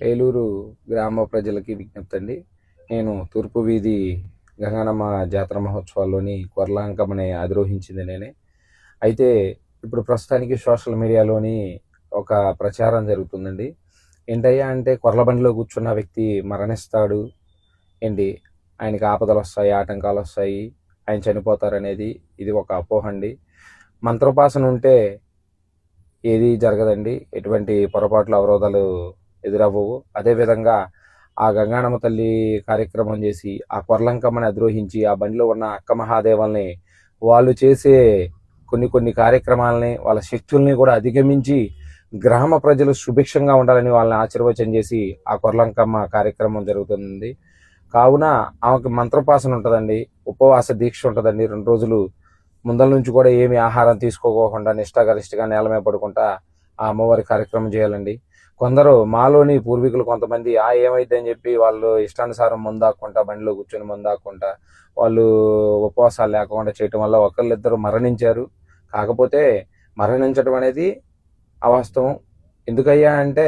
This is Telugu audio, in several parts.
ఏలూరు గ్రామ ప్రజలకి విజ్ఞప్తి అండి. నేను తూర్పు వీధి గంగానమ్మ జాతర మహోత్సవాల్లోని కొర్లాంకమ్మని అధిరోహించింది నేనే. అయితే ఇప్పుడు ప్రస్తుతానికి సోషల్ మీడియాలోని ఒక ప్రచారం జరుగుతుందండి. ఏంటయ్యా అంటే కొర్లబండిలో కూర్చున్న వ్యక్తి మరణిస్తాడు, ఏంటి ఆయనకి ఆపదలు వస్తాయి, ఆటంకాలు వస్తాయి, ఆయన చనిపోతారనేది ఇది ఒక అపోహ అండి. మంత్రోపాసన ఉంటే ఏది జరగదండి, ఎటువంటి పొరపాట్లు అవరోధాలు ఎదురవ్వవు. అదేవిధంగా ఆ గంగానమ్మ తల్లి కార్యక్రమం చేసి ఆ కొర్లంకమ్మని అధిరోహించి ఆ బండిలో ఉన్న అక్క మహాదేవల్ని వాళ్ళు చేసే కొన్ని కార్యక్రమాలని వాళ్ళ శక్తుల్ని కూడా అధిగమించి గ్రామ ప్రజలు సుభిక్షంగా ఉండాలని వాళ్ళని ఆశీర్వచనం చేసి ఆ కొర్లంకమ్మ కార్యక్రమం జరుగుతుంది. కావున ఆమెకు మంత్రోపాసన ఉంటుందండి, ఉపవాస దీక్ష ఉంటుందండి. 2 రోజులు ముందల నుంచి కూడా ఏమి ఆహారం తీసుకోకుండా నిష్ఠాగరిష్టగా నేల మీద పడుకుంటా ఆ అమ్మవారి కార్యక్రమం చేయాలండి. కొందరు మాలోని పూర్వీకులు కొంతమంది ఏమైంది అని చెప్పి వాళ్ళు ఇష్టానుసారం ముందాక్కుంటా బండిలో కూర్చొని ముందాక్కుంటా వాళ్ళు ఉపవాసాలు లేకుండా చేయటం వల్ల ఒకళ్ళిద్దరు మరణించారు. కాకపోతే మరణించడం అనేది అవాస్తవం. ఎందుకయ్యా అంటే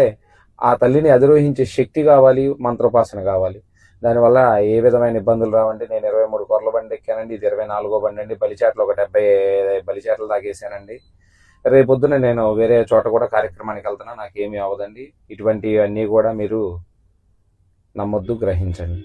ఆ తల్లిని అధిరోహించే శక్తి కావాలి, మంత్రోపాసన కావాలి. దానివల్ల ఏ విధమైన ఇబ్బందులు రావండి. నేను 23 కొర్ల బండి ఎక్కానండి, ఇది 24వ బండి అండి. బలిచేటలు ఒక 70 బలిచేటలు తాగేసానండి. రేపొద్దున నేను వేరే చోట కూడా కార్యక్రమానికి వెళ్తున్నా, నాకేమీ అవ్వదండి. ఇటువంటివన్నీ కూడా మీరు నమ్మొద్దు, గ్రహించండి.